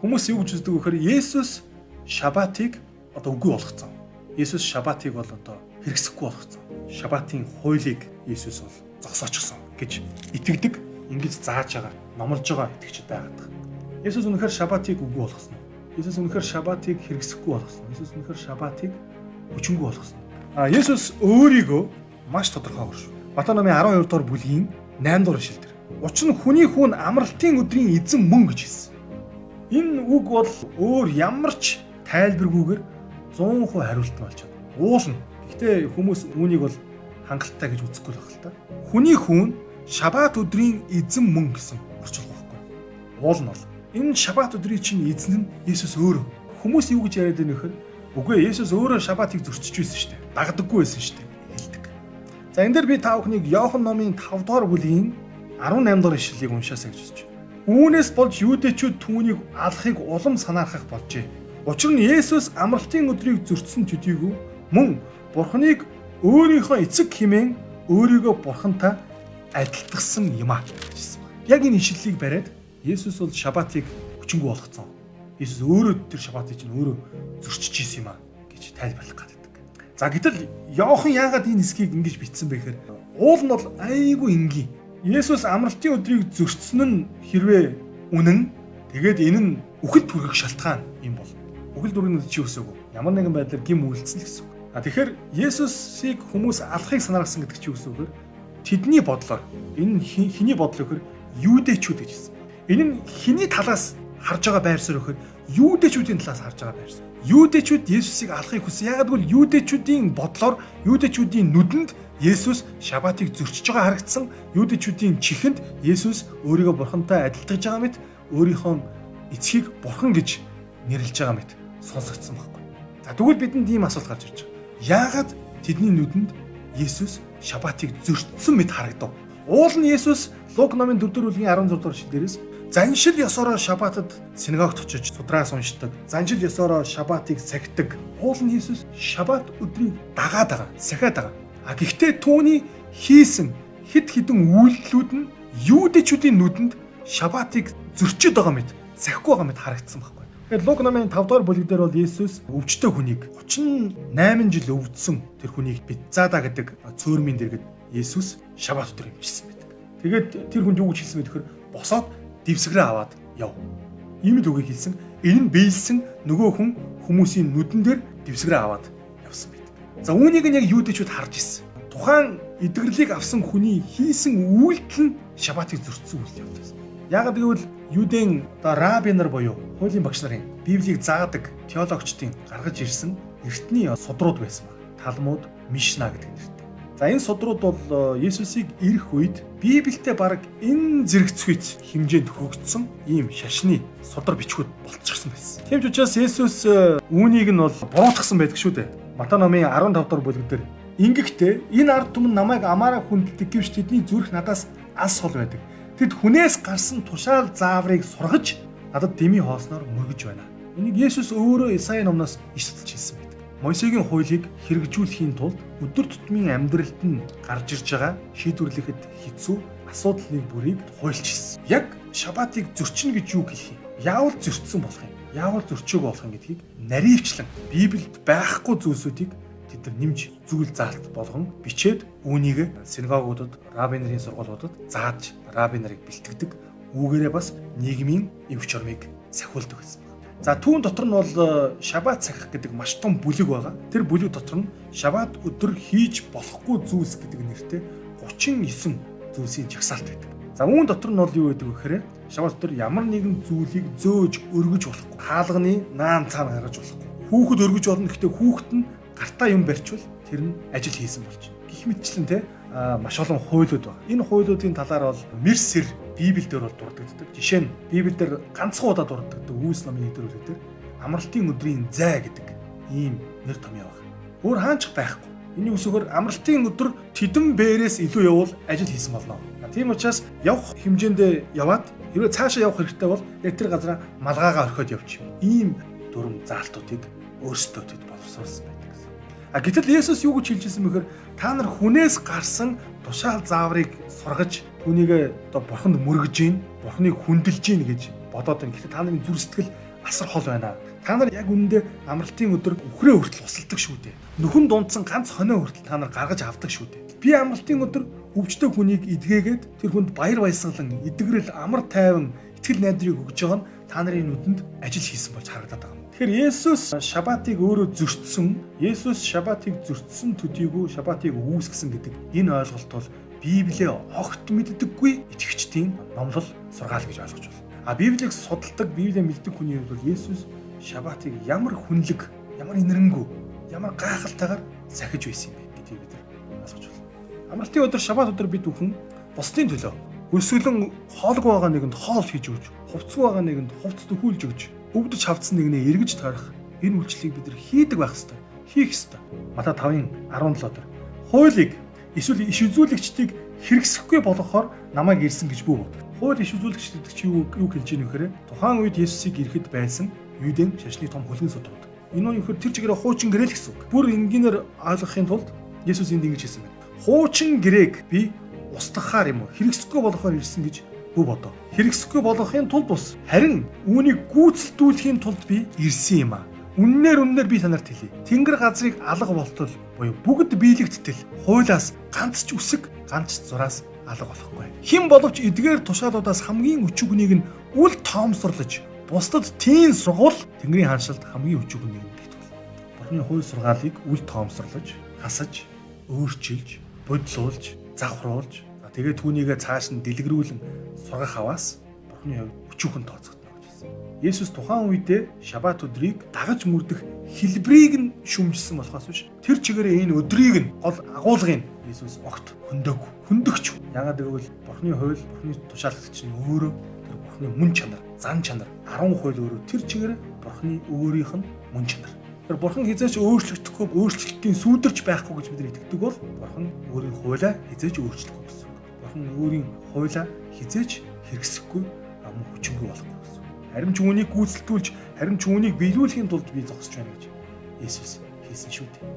Хүмүүс юу гэж үздэг вэ гэхээр Есүс шабатыг одоо үгүй болгоцсон. Есүс шабатыг бол одоо хэрэгсэхгүй болгоцсон. Шабатын хуулийг Есүс бол зогсоочихсон гэж итгэдэг, ингэж зааж байгаа, номлож байгаа итгэгчид байгаад. Есүс үнэхээр шабатыг үгүй болгосон. Есүс үнэхээр шабатыг хэрэгсэхгүй болгосон. Есүс үнэхээр шабатыг хүчингүй болгосон. Есүс өөрийгөө маш тодорхойгоор шүү. Матай номын 12 дугаар бүлгийн 8 дугаар ишлэлдэр. Учир нь хүний хүн амралтын өдрийн эзэн мөн гэж хэлсэн. Энэ үг бол өөр ямар ч тайлбаргүйгээр 100% хариултан болж байна. Уулна. Гэхдээ хүмүүс үүнийг бол хангалттай гэж үзэхгүй л байна л та. Хүний хүн шабат өдрийн эзэн мөн гэсэн орчуулга байхгүй. Уулна бол. Энэ шабат өдрийн чинь эзэн нь Есүс өөрөө. Хүмүүс юу гэж яриад байна вэхээр үгүй Есүс өөрөө шабатыг зөрчиж байсан шүү дээ. Дагдаггүй байсан шүү дээ. Хэлдэг. За энэ дээр би та бүхнийг Иохан номын 5 дугаар бүлгийн 18 дугаар ишлэлийг уншаасаа гэж үзэж байна. Үүнээс болж юудэчүүд түүнийг алахыг улам санаархах болжээ. Учир нь Есүс амралтын өдрийг зөрчсөн төдийгүй мөн Бурханыг өөрийнхөө эцэг хэмээн өөрийгөө Бурхантай адилтгсан юм аа гэсэн. Яг энэ ишлэлийг бариад Есүс бол шабатыг хүчингүй болгоцсон. Есүс өөрөө тэр шабатыг чинь өөрөө зөрчиж ийсэн юм аа гэж тайлбарлах гэдэг. За гэтэл Иохан яагаад энэ хэсгийг ингэж бичсэн бэ гэхээр уул нь бол айгүй энгийн. Есүс амралтын өдрийг зөрчсөн нь хэрвээ үнэн тэгээд энэ нь үхэл түргэх шалтгаан юм бол үхэл түргэх чи өсөөгүй. Ямар нэгэн байдлаар гим үйлдсэн л гэсэн үг. Тэгэхээр Есүсийг хүмүүс алахыг санаарсан гэдэг чи өсөөгөр тэдний бодлоор энэ хиний бодлоо гэхээр юудэчүүд гэж хэлсэн. Энэ нь хиний талаас харж байгаа байр суурь гэхээр юудэчүүдийн талаас харж байгаа байр суурь. Юудэчүүд Есүсийг алахыг хүссэн. Ягаад гэвэл юудэчүүдийн бодлоор юудэчүүдийн нүдэнд Есүс шабатыг зөрчиж байгаа харагдсан. Юудэчүүдийн чихэнд Есүс өөрийгөө Бурхантай адилтгаж байгаа мэт өөрийнхөө эцгийг Бурхан гэж нэрлэж байгаа мэт сонсогдсон байхгүй. За тэгвэл бидэнд ийм асуулт гарч ирж байгаа. Яагаад тэдний нүдэнд Есүс шабатыг зөрчсөн мэт харагдав? Уул нь Есүс Лук номын 4-р бүлгийн 16 дугаар эшлэлдээс заншил ёсороо шабатад синагогт очиж судраас уншдаг. Заншил ёсороо шабатыг сахидаг. Уул нь Есүс шабат өдрийг дагаад байгаа, сахиад байгаа. Гэхдээ түүний хийсэн хэд хэдэн үйлдэлүүд нь юудэчүүдийн нүдэнд шабатыг зөрчиж байгаа мэт, сахихгүй байгаа мэт харагдсан байхгүй. Тэгэхээр Лук номын 5 дугаар бүлэг дээр бол Есүс өвчтөе хүнийг 38 жил өвдсөн тэр хүнийг Бетзада гэдэг цөөрмийн дэргэд Есүс шабат өдөр эмчилсэн байдаг. Тэгээд тэр хүнд юу гэж хэлсэн бэ гэхээр босоод дэвсгэрээ аваад яв. Ийм л үгийг хэлсэн. Энэ нь биелсэн нөгөө хүн хүмүүсийн нүдэн дээр дэвсгэрээ аваад явсан байдаг. За үүнийг нь яг юудэчүүд харж ирсэн. Тухайн эдгэрлийг авсан хүний хийсэн үйлдэл нь шабатыг зөрчсөн үйлдэл явуулсан. Яагаад гэвэл Юудын раби нар буюу хуулийн багш нарын Библийг заадаг теологчдын гаргаж ирсэн эртний судрууд байсан байна. Талмуд, Мишна гэдэг нэртэй. За энэ судрууд бол Есүсийг ирэх үед Библиэд бараг энэ зэрэгцгүйц хэмжээнд хөгжсөн ийм шашны судар бичгүүд болчихсон байсан. Тийм ч учраас Есүс үүнийг нь бол буруутгасан байдаг шүү дээ. Матай номын 15 дугаар бүлэг дээр ингэхдээ энэ ард түмэн намайг амаараа хүндэлдэг гэвч тэдний зүрх надаас алс хол байдаг. Тэд хүнээс гарсан тушаал зааврыг сургаж надад дэмий хоосноор мөргөж байна. Энийг Есүс өөрөө Исаи номноос иштгэж хэлсэн байдаг. Мойсегийн хуулийг хэрэгжүүлэхийн тулд өдөр тутмын амьдралд нь гарч ирж байгаа шийдвэрлэхэд хэцүү асуудлын бүрийг хуульч хэлсэн. Яг шабатыг зөрчинө гэж юу хэлэх юм? Яавал зөрчсөн болох юм? Яавал зөрчөөг болох юм гэдгийг наривчлан Библиэд байхгүй зүйлсүүдийг тэд нар нэмж зүйл заалт болгон бичээд үүнийг синагогуудад, раби нарын сургуулиудад зааж раби нарыг бэлтгэдэг. Үүгээрээ бас нийгмийн эвч чормыг сахиулдаг гэсэн. За түүн дотор нь бол шабат сахих гэдэг маш том бүлэг байгаа. Тэр бүлэг дотор нь шабат өдөр хийж болохгүй зүйлс гэдэг нэртэй 39 зүйлсийн жагсаалт байдаг. За үүн дотор нь бол юу гэдэг вэ гэхээр шабат өдөр ямар нэгэн зүйлийг зөөж өргөж болохгүй. Хаалганы наан цаана гаргаж болохгүй. Хүүхэд өргөж болно. Гэхдээ хүүхэд нь гартаа юм барьчвал тэр нь ажил хийсэн болж байна. Гэх мэтчлэн те маш олон хуулиуд байна. Энэ хуулиудын талаар бол Мерсер Библиэлд бол дурддагддаг. Жишээ нь Библиэлд ганцхан удаа дурддагддаг Үүс номын 1-р бүлэг дээр амралтын өдрийн зай гэдэг ийм нэр томьёо байна. Өөр хаач байхгүй. Энийг үсгээр амралтын өдөр тэдэн бээрээс илүү явбал ажил хийсэн болно. Тийм учраас явах хэмжээндээ яваад хэрвээ цаашаа явах хэрэгтэй бол яг тэр газараа малгайгаа орхиод явчих. Ийм дүрм заалтуудыг өөрсдөө тэд боловсруулсан байдаг гэсэн. Гэтэл Есүс юу гэж хэлжсэн бэхээр та нар хүнээс гарсан тушаал зааврыг сургаж түүнийг одоо бурханд мөргөж гин, бурханыг хүндэлж гин гэж бодоод байна. Гэхдээ та нарын зүрх сэтгэл асар хол байна. Та нар яг үнэндээ амралтын өдөр үхрээ хүртэл усалдаг шүү дээ. Нөхөн дундсан ганц хонио хүртэл та нар гаргаж авдаг шүү дээ. Би амралтын өдөр өвчтөе хүнийг эдгээгээд тэр хүнд баяр баясгалан, эдгэрэл, амар тайван, итгэл найдрыг өгж байгаа нь та нарын нүдэнд ажил хийсэн болж харагдаад байгаа юм. Тэгэхээр Есүс шабатыг өөрөө зөрчсөн төдийгүй шабатыг үүсгэсэн гэдэг энэ ойлголт бол Библийг огт мэддэггүй итгэгчдийн номлол сургаал гэж ойлгож байна. Библийг судалдаг, Библийг мэддэг хүний хувьд бол Есүс шабатыг ямар хүнлэг, ямар инэрэнгүү, ямар гайхалтайгаар сахиж байсан юм бэ гэдгийг бид ойлгож байна. Амралтын өдөр шабат өдөр бид бүхэн бусдын төлөө өсвөлэн хоолгүй байгаа нэгэнд хоол хийж өгч, хувцсгүй байгаа нэгэнд хувцс төхүүлж өгч, өвдөж хавцсан нэгнээ эргэж тойрох энэ үйлчлэгийг бид хийдэг байх ёстой, хийх ёстой. Матай 5:17 дээр хуулийг эсвэл иш үзүүлэгчдийг хэрэгсэхгүй болгохоор намайг ирсэн гэж бүү бод. Хууль иш үзүүлэгч гэдэг чи юу хэлж ийм вэхээр тухайн үед Есүсийг ирэхэд байсан Юудын шашны том хөлн судууд. Энэ нь юу гэхээр тэр чигээрээ хуучин гэрэл гэсэн үг. Бүр энгийнээр ойлгохын тулд Есүс энд ингэж хэлсэн байна. Хуучин гэрээг би устгахаар юм уу хэрэгсэхгүй болгохоор ирсэн гэж бүү бодоо. Хэрэгсэхгүй болгохын тулд бус. Харин үүнийг гүйцэлдүүлэхийн тулд би ирсэн юм аа. Үннээр би танарт хэлье. Тэнгэр газрыг алга болтол буюу бүгд биелэгдтэл хуулиас ганц ч үсэг, ганц ч зураас алга болохгүй. Хэн боловч эдгээр тушаалуудаас хамгийн өчүүгнийг нь үл тоомсорлож, бусдад тийм сургуул Тэнгэрийн хаанчлалд хамгийн өчүүг нэг гэх бол. Бурхны хууль сургаалыг үл тоомсорлож, хасаж, өөрчилж, бодлуулж, завхруулж, тэгээд түүнийгээ цааш нь дэлгэрүүлэн сургах аваас Бурхны өчүүхэн тооцогдно. Есүс тухайн үедээ шабат өдрийг дагаж мөрдөх хэлбэрийг нь шүмжилсэн болохоос биш. Тэр чигээрээ энэ өдрийг нь гол агуулгыг Есүс огт хөндөгч. Яагаад гэвэл Бурхны хууль, Бурхны тушаалагч нь өөрөө тэр Бурхны мөн чанар, зан чанар 10 хууль өөрөө тэр чигээрээ Бурхны өөрийнх нь мөн чанар. Тэр Бурхан хизээч өөрчлөгдөхгүй, өөрчлөлтийн сүйдэрч байхгүй гэж бид итгэдэг бол Бурхан өөрийн хуулиа хизээч өөрчлөхгүй гэсэн. Бурхан өөрийн хуулиа хизээч хэрэгсэхгүй, мөн хүчингүй болохгүй. Харин ч үүнийг гүйцэлдүүлж, харин ч үүнийг биелүүлэхийн тулд би зогсож байна гэж Есүс хэлсэн шүү дээ.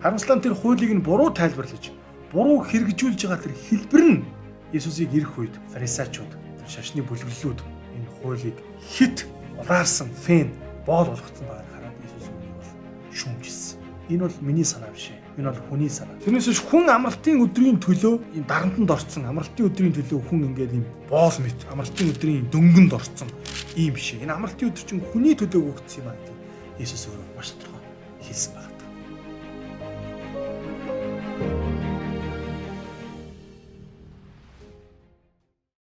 Харамсалтай нь тэр хуулийг нь буруу тайлбарлаж, буруу хэрэгжүүлж байгаа тэр хэлбэр нь Есүсийг ирэх үед фарисеучуд, тэр шашны бүлэглэлүүд энэ хуулийг хит улаарсан фэн боол болгоцсон байгааг хараад Есүс үүнийг бол шүүмжилсэн. Энэ бол миний санаа биш ээ. Энэ бол хүний санаа. Тэрнээс биш хүн амралтын өдрийн төлөө энэ дарамтанд орцсон, амралтын өдрийн төлөө хүн ингээд юм боол мэт, амралтын өдрийн дөнгөнд орцсон ийм биш ээ. Энэ амралтын өдөр чинь хүний төлөө өгөгдсөн юм аа гэдэг Есүс өөрөө маш тодорхой хэлсэн байна.